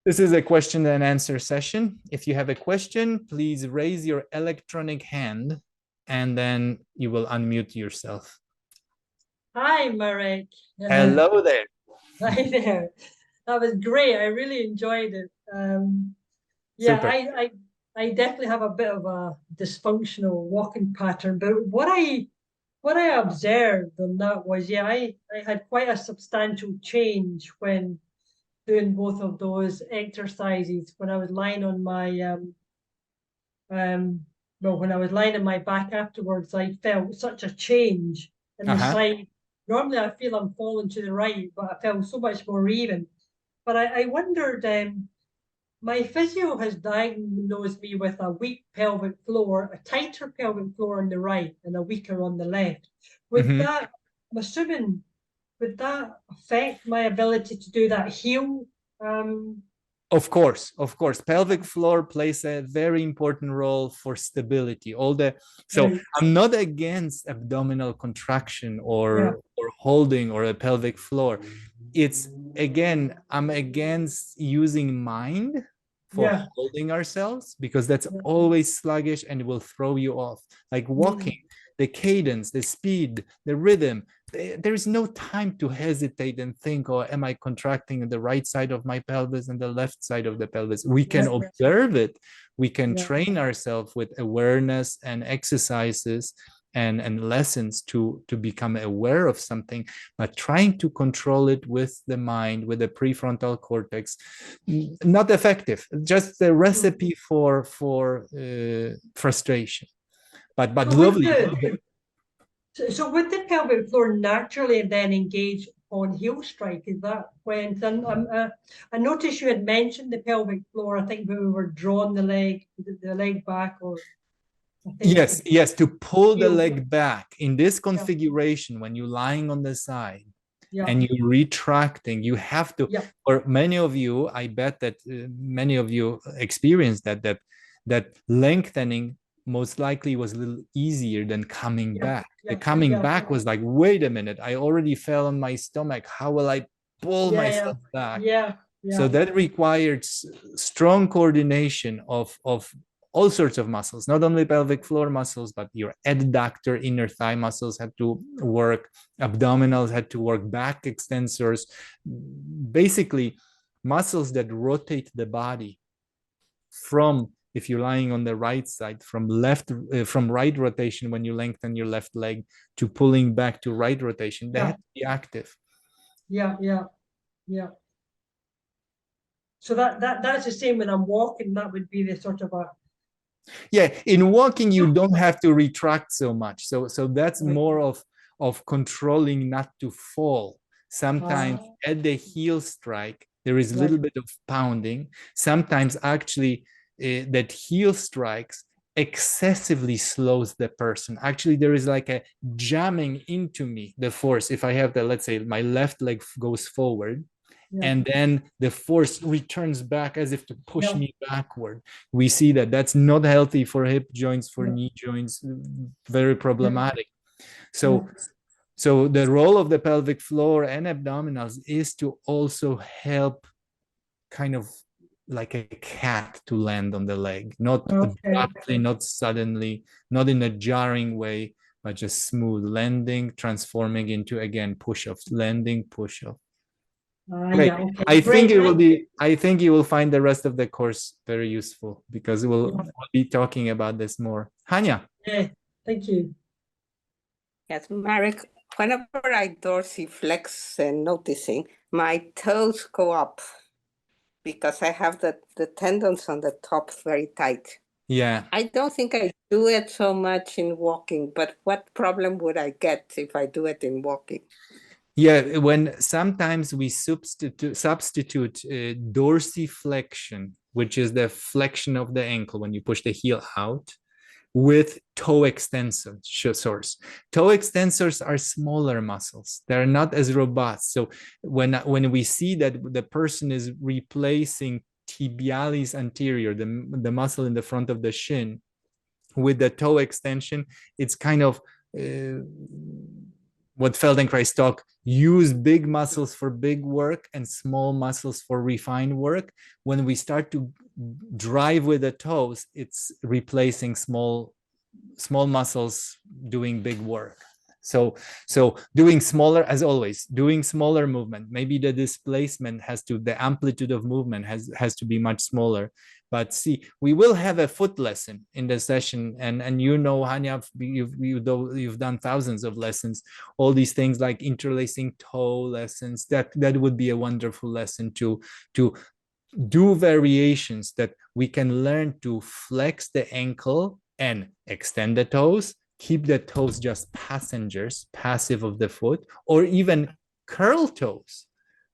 This is a question and answer session. If you have a question, please raise your electronic hand and then you will unmute yourself. Hi, Marek. Hello there. Hi there. That was great. I really enjoyed it. Yeah, Super. I definitely have a bit of a dysfunctional walking pattern, but what I observed on that was, yeah, I had quite a substantial change when doing both of those exercises. When I was lying on my well, when I was lying on my back afterwards, I felt such a change in the side. Normally, I feel I'm falling to the right, but I felt so much more even. But I wondered, my physio has diagnosed me with a weak pelvic floor, a tighter pelvic floor on the right and a weaker on the left. Would that, I'm assuming, would that affect my ability to do that heel? Of course. Pelvic floor plays a very important role for stability. So Right. I'm not against abdominal contraction or holding or a pelvic floor. It's again, I'm against using mind for holding ourselves because that's always sluggish and it will throw you off. Like walking, the cadence, the speed, the rhythm, there is no time to hesitate and think, oh, am I contracting the right side of my pelvis and the left side of the pelvis? We can observe it. We can train ourselves with awareness and exercises and lessons to become aware of something, but trying to control it with the mind, with the prefrontal cortex, not effective. Just the recipe for frustration. But So lovely. So would the pelvic floor naturally then engage on heel strike? Is that when? I noticed you had mentioned the pelvic floor. I think when we were drawing the leg back, or I think yes, to pull the leg back in this configuration when you're lying on the side and you're retracting, you have to. For many of you, I bet that many of you experienced that lengthening most likely was a little easier than coming back. The coming back was like, wait a minute, I already fell on my stomach. How will I pull myself back? So that required strong coordination of all sorts of muscles, not only pelvic floor muscles, but your adductor, inner thigh muscles had to work, abdominals had to work, back extensors, basically muscles that rotate the body from, if you're lying on the right side, from right rotation when you lengthen your left leg to pulling back to right rotation, they have to be active. Yeah. So that's the same when I'm walking. That would be the sort of a. Yeah, in walking you don't have to retract so much. So that's more of controlling not to fall. Sometimes at the heel strike there is a little bit of pounding. Sometimes actually that heel strikes excessively slows the person. Actually, there is like a jamming into me, the force. If I have the, let's say my left leg goes forward, and then the force returns back as if to push me backward. We see that that's not healthy for hip joints, for knee joints, very problematic. So the role of the pelvic floor and abdominals is to also help kind of like a cat to land on the leg, not abruptly, not suddenly, not in a jarring way, but just smooth landing, transforming into, again, push-off, landing, push-off. I think it will be. I think you will find the rest of the course very useful because we'll be talking about this more. Hania. Yeah, thank you. Yes, Marek. Whenever I dorsiflex and noticing, my toes go up because I have the tendons on the top very tight. Yeah. I don't think I do it so much in walking, but what problem would I get if I do it in walking? Yeah, when sometimes we substitute dorsiflexion, which is the flexion of the ankle when you push the heel out, with toe extensors. Toe extensors are smaller muscles. They're not as robust. So when we see that the person is replacing tibialis anterior, the muscle in the front of the shin, with the toe extension, it's kind of what Feldenkrais talk, use big muscles for big work and small muscles for refined work. When we start to drive with the toes, it's replacing small muscles doing big work. So doing smaller, as always, doing smaller movement. Maybe the displacement the amplitude of movement has to be much smaller. But see, we will have a foot lesson in the session, and you know, Hanya, you've done thousands of lessons. All these things like interlacing toe lessons, that would be a wonderful lesson to do variations that we can learn to flex the ankle and extend the toes, keep the toes just passengers, passive of the foot, or even curl toes.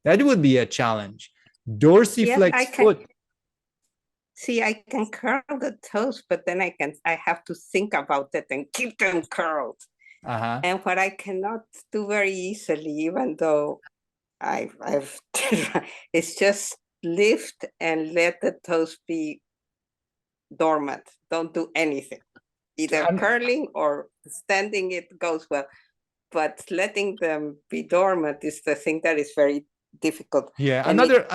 That would be a challenge. Dorsiflex foot. See, I can curl the toes, but then I have to think about it and keep them curled. And what I cannot do very easily, even though I've it's just lift and let the toes be dormant. Don't do anything. Either curling or standing, it goes well. But letting them be dormant is the thing that is very difficult. Yeah, another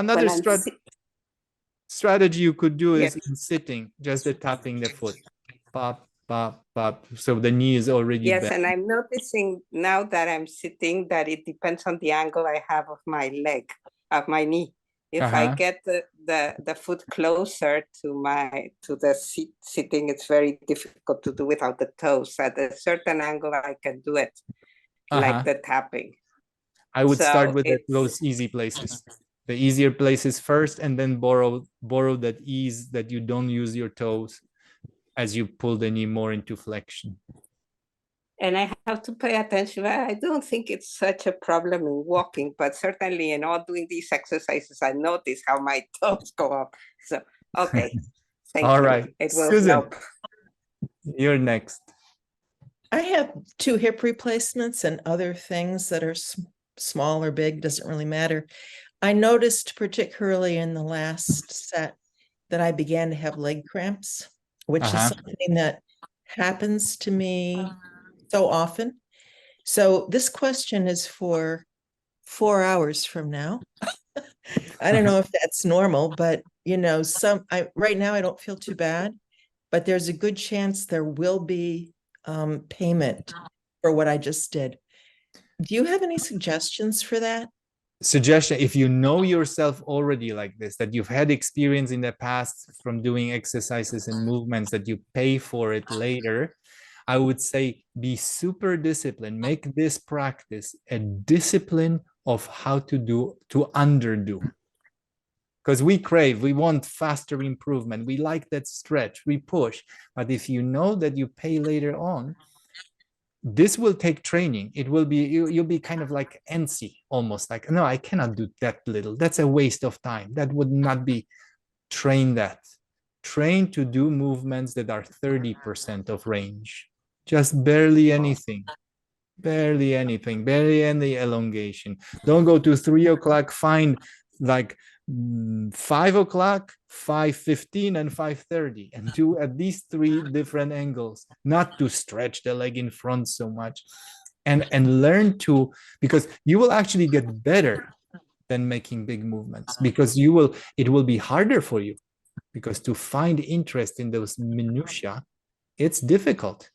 strategy you could do is in sitting, just the tapping the foot. Pop, pop, pop. So the knee is already bent. And I'm noticing now that I'm sitting that it depends on the angle I have of my leg, of my knee. If I get the foot closer to the sitting, it's very difficult to do without the toes. At a certain angle, I can do it, like the tapping. I would start with those easy places. The easier places first, and then borrow that ease that you don't use your toes as you pull the knee more into flexion. And I have to pay attention. I don't think it's such a problem in walking, but certainly in all doing these exercises, I notice how my toes go up. So, okay. Thank all you. right. It will Susan, help. You're next. I have 2 hip replacements and other things that are small or big, doesn't really matter. I noticed particularly in the last set that I began to have leg cramps, which is something that happens to me so often. So this question is for 4 hours from now. I don't know if that's normal, but you know, right now I don't feel too bad, but there's a good chance there will be payment for what I just did. Do you have any suggestions for that? Suggestion, if you know yourself already like this, that you've had experience in the past from doing exercises and movements that you pay for it later, I would say be super disciplined. Make this practice a discipline of how to underdo. Because we want faster improvement. We like that stretch, we push. But if you know that you pay later on, this will take training. It will be, you'll be kind of like antsy, almost like, no, I cannot do that little. That's a waste of time. That would not be. Train that. Train to do movements that are 30% of range. Just barely anything. Barely anything. Barely any elongation. Don't go to 3 o'clock. Find like 5 o'clock, 5:15, and 5:30, and do at least 3 different angles, not to stretch the leg in front so much, and learn to, because you will actually get better than making big movements, because it will be harder for you, because to find interest in those minutiae, it's difficult.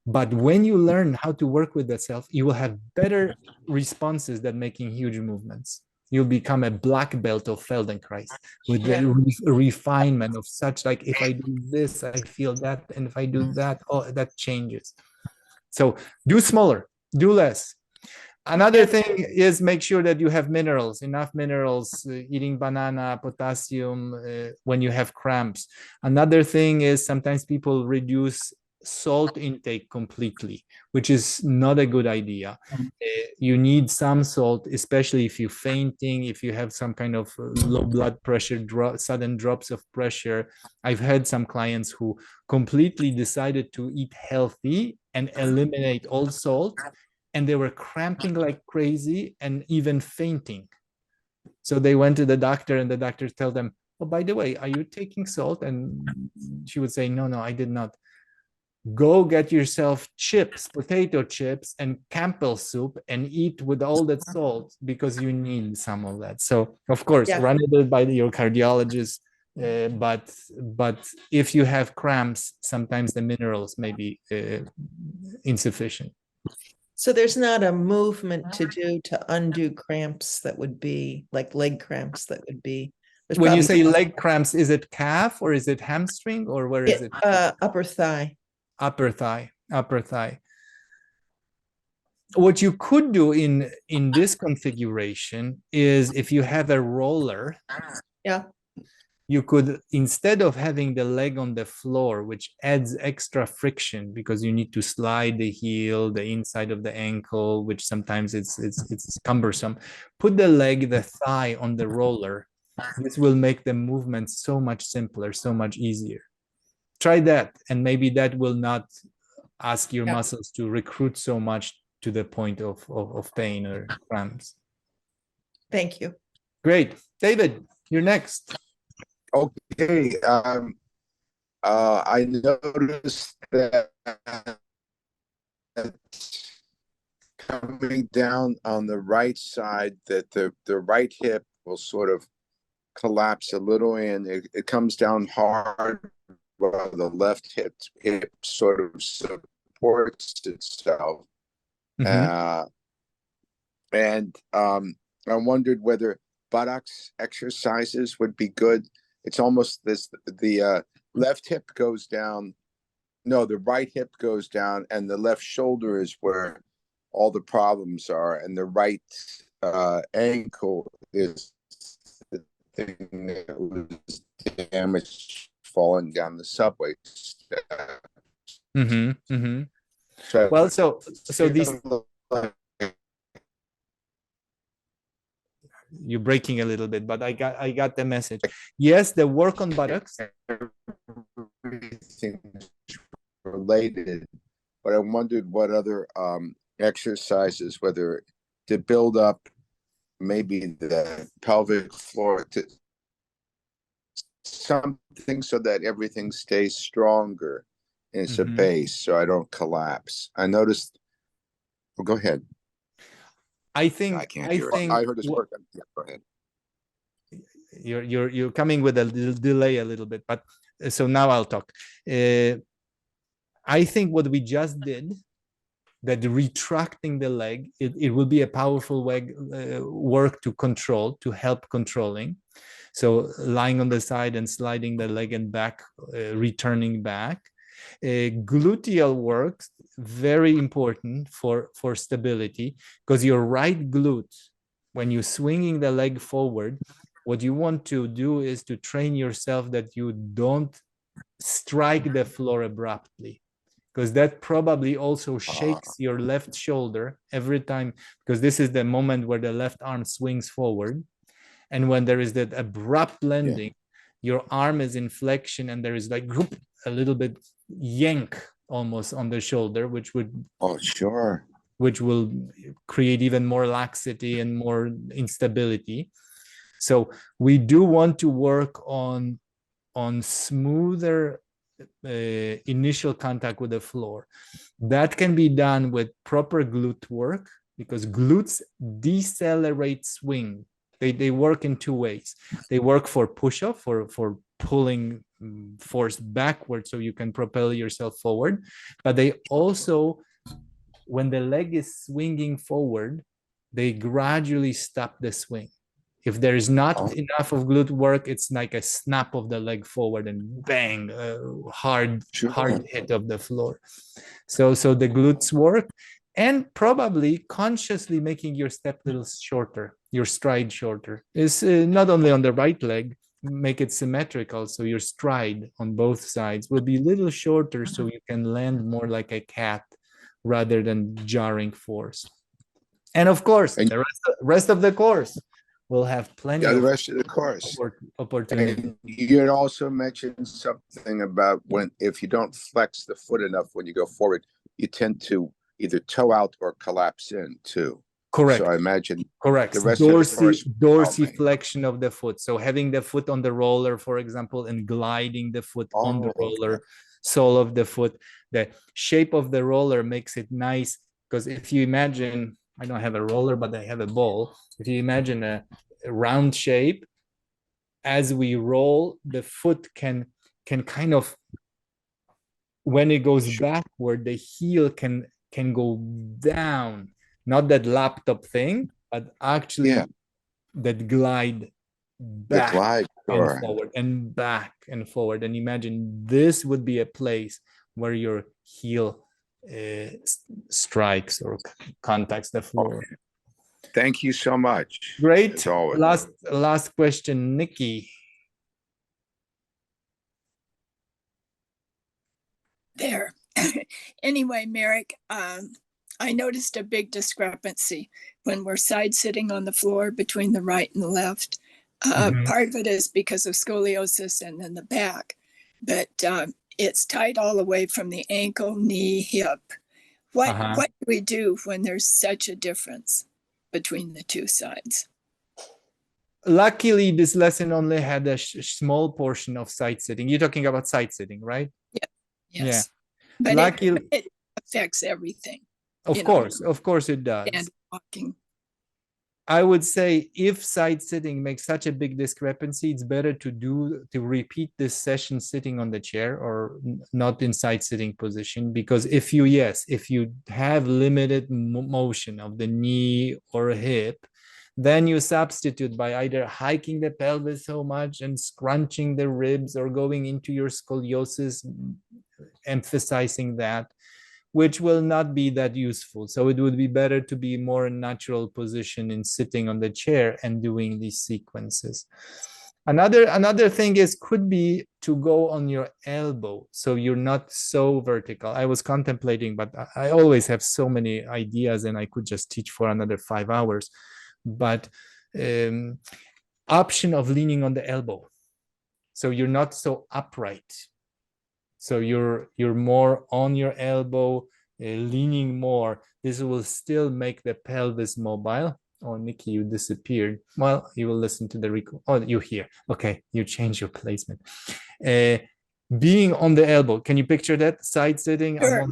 But when you learn how to work with the self, you will have better responses than making huge movements. You'll become a black belt of Feldenkrais with the refinement of such, like, if I do this, I feel that, and if I do that, oh, that changes. So do smaller, do less. Another thing is make sure that you have minerals, enough minerals, eating banana, potassium when you have cramps. Another thing is sometimes people reduce salt intake completely, which is not a good idea. You need some salt, especially if you're fainting, if you have some kind of low blood pressure, sudden drops of pressure. I've had some clients who completely decided to eat healthy and eliminate all salt, and they were cramping like crazy and even fainting. So they went to the doctor, and the doctor told them, oh, by the way, are you taking salt? And she would say, no, I did not. go get yourself chips, potato chips, and Campbell soup and eat with all that salt because you need some of that. So, of course, Yeah. run it by your cardiologist. But if you have cramps, sometimes the minerals may be insufficient. So there's not a movement to do to undo cramps that would be like leg cramps that would be. When you say leg cramps, is it calf or is it hamstring or where is it? Upper thigh. Upper thigh, upper thigh. What you could do in this configuration is if you have a roller, yeah, you could, instead of having the leg on the floor, which adds extra friction because you need to slide the heel, the inside of the ankle, which sometimes it's cumbersome, put the leg, the thigh on the roller. This will make the movement so much simpler, so much easier. Try that, and maybe that will not ask your muscles to recruit so much to the point of pain or cramps. Thank you. Great. David, you're next. Okay. I noticed that coming down on the right side, that the right hip will sort of collapse a little, and it comes down hard while the left hip sort of supports itself. Mm-hmm. And I wondered whether buttocks exercises would be good. It's almost this, the left hip goes down. No, the right hip goes down, and the left shoulder is where all the problems are, and the right ankle is the thing that was damaged falling down the subway steps. Mm-hmm. Mm-hmm. So, well, so these, you're breaking a little bit, but I got the message. Yes, the work on buttocks. Everything's related, but I wondered what other exercises, whether to build up maybe the pelvic floor, to something so that everything stays stronger in its base, so I don't collapse. I noticed. Well, go ahead. I think I can't hear it. I heard this work. Yeah, go ahead. You're coming with a little delay a little bit, but so now I'll talk. I think what we just did, that retracting the leg, it will be a powerful work to control, to help controlling. So lying on the side and sliding the leg and back, returning back. Gluteal work, very important for stability, because your right glute, when you're swinging the leg forward, what you want to do is to train yourself that you don't strike the floor abruptly, because that probably also shakes your left shoulder every time, because this is the moment where the left arm swings forward. And when there is that abrupt landing, your arm is in flexion, and there is like a little bit yank almost on the shoulder, which would which will create even more laxity and more instability. So we do want to work on smoother initial contact with the floor. That can be done with proper glute work, because glutes decelerate swing. They work in two ways. They work for push-off, for pulling force backward so you can propel yourself forward. But they also, when the leg is swinging forward, they gradually stop the swing. If there is not enough of glute work, it's like a snap of the leg forward and bang, hard hit of the floor. So the glutes work, and probably consciously making your step a little shorter, your stride shorter, is not only on the right leg, make it symmetrical, so your stride on both sides will be a little shorter, so you can land more like a cat rather than jarring force. And of course, the rest of the course will have plenty the rest of the course opportunity. And you had also mentioned something about if you don't flex the foot enough when you go forward, you tend to either toe out or collapse in too. Correct. So I imagine correct. The rest of the course, dorsiflexion of the foot. So having the foot on the roller, for example, and gliding the foot on the roller. sole of the foot. The shape of the roller makes it nice, because if you imagine, I don't have a roller, but I have a ball. If you imagine a round shape, as we roll, the foot can kind of, when it goes backward, the heel can go down. Not that laptop thing, but actually that glide back and forward and back and forward. And imagine this would be a place where your heel strikes or contacts the floor. Thank you so much. Great. Last question, Nikki. There. Anyway, Merrick, I noticed a big discrepancy when we're side sitting on the floor between the right and the left. Part of it is because of scoliosis and then the back, but it's tight all the way from the ankle, knee, hip. What do we do when there's such a difference between the two sides? Luckily, this lesson only had a small portion of side sitting. You're talking about side sitting, right? Yeah. Yes. Yeah. But luckily, it affects everything. Of course it does. And walking. I would say if side sitting makes such a big discrepancy, it's better to repeat this session sitting on the chair or not in side sitting position, because if you have limited motion of the knee or hip, then you substitute by either hiking the pelvis so much and scrunching the ribs or going into your scoliosis, emphasizing that, which will not be that useful. So it would be better to be more in natural position in sitting on the chair and doing these sequences. Another thing could be to go on your elbow, so you're not so vertical. I was contemplating, but I always have so many ideas and I could just teach for another 5 hours. But option of leaning on the elbow, so you're not so upright. So you're more on your elbow, leaning more. This will still make the pelvis mobile. Oh, Nikki, you disappeared. Well, you will listen to the record. Oh, you're here. Okay, you change your placement. Being on the elbow. Can you picture that? Side sitting. Sure.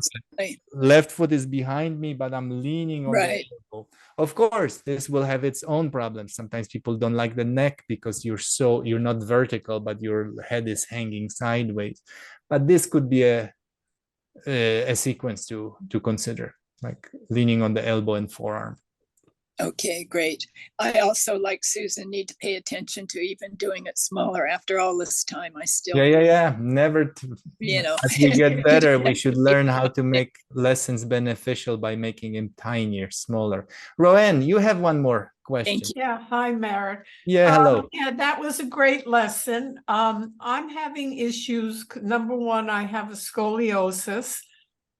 Left foot is behind me, but I'm leaning on the elbow. Of course, this will have its own problems. Sometimes people don't like the neck because you're not vertical, but your head is hanging sideways. But this could be a sequence to consider, like leaning on the elbow and forearm. Okay, great. I also, like Susan, need to pay attention to even doing it smaller. After all this time, I still never as we get better, we should learn how to make lessons beneficial by making them tinier, smaller. Roanne, you have one more question. Thank you. Yeah, hi, Merrick. Yeah, hello. Yeah, that was a great lesson. I'm having issues. Number one, I have a scoliosis.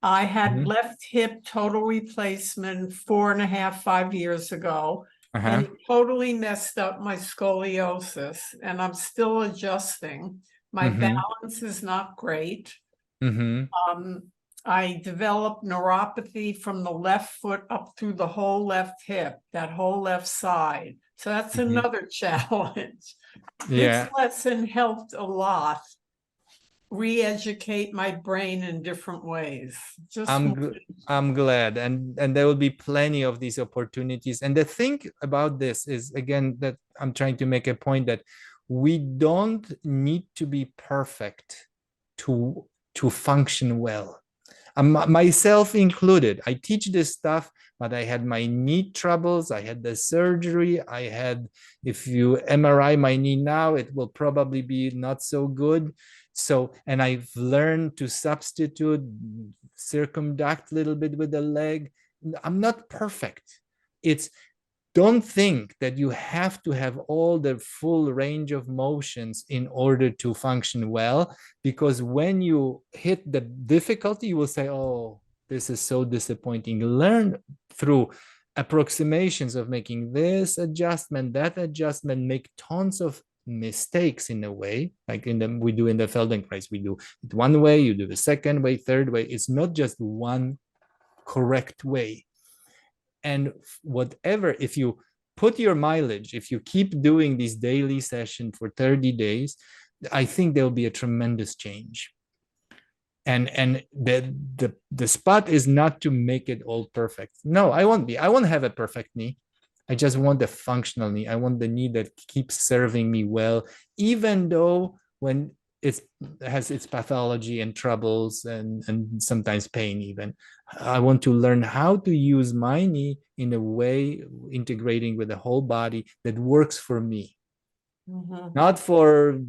I had left hip total replacement 4.5 years ago, and it totally messed up my scoliosis, and I'm still adjusting. My balance is not great. I developed neuropathy from the left foot up through the whole left hip, that whole left side. So that's another challenge. This lesson helped a lot. Re-educate my brain in different ways. I'm glad, and there will be plenty of these opportunities. And the thing about this is, again, that I'm trying to make a point that we don't need to be perfect to function well. Myself included. I teach this stuff, but I had my knee troubles. I had the surgery. If you MRI my knee now, it will probably be not so good. So, and I've learned to substitute, circumduct a little bit with the leg. I'm not perfect. Don't think that you have to have all the full range of motions in order to function well, because when you hit the difficulty, you will say, oh, this is so disappointing. Learn through approximations of making this adjustment, that adjustment, make tons of mistakes in a way, like we do in the Feldenkrais. We do it one way, you do the second way, third way. It's not just one correct way. And whatever, if you put your mileage, if you keep doing these daily sessions for 30 days, I think there'll be a tremendous change. And the spot is not to make it all perfect. No, I won't have a perfect knee. I just want the functional knee. I want the knee that keeps serving me well, even though when it has its pathology and troubles and sometimes pain even. I want to learn how to use my knee in a way integrating with the whole body that works for me. Not for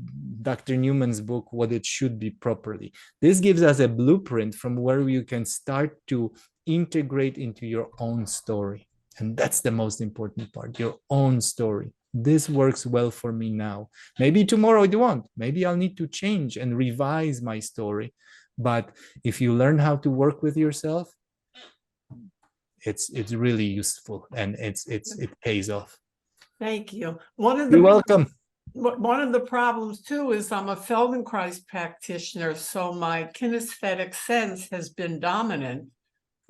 Dr. Newman's book, what it should be properly. This gives us a blueprint from where you can start to integrate into your own story. And that's the most important part, your own story. This works well for me now. Maybe tomorrow it won't. Maybe I'll need to change and revise my story. But if you learn how to work with yourself, it's really useful and it pays off. Thank you. You're welcome. One of the problems too is I'm a Feldenkrais practitioner, so my kinesthetic sense has been dominant.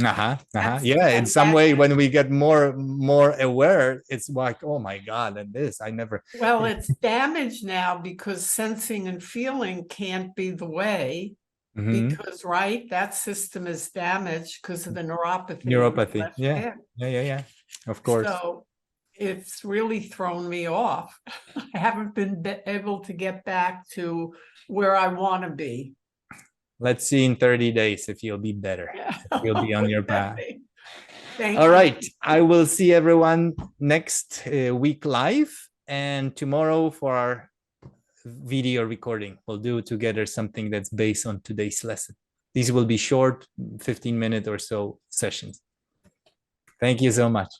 Yeah, in some way, when we get more aware, it's like, oh my God, and this I never. Well, it's damaged now because sensing and feeling can't be the way. Because that system is damaged because of the neuropathy. Yeah, of course. So it's really thrown me off. I haven't been able to get back to where I want to be. Let's see in 30 days if you'll be better. Yeah. If you'll be on your path. Thank All you. right. I will see everyone next week live, and tomorrow for our video recording. We'll do together something that's based on today's lesson. These will be short, 15-minute or so sessions. Thank you so much.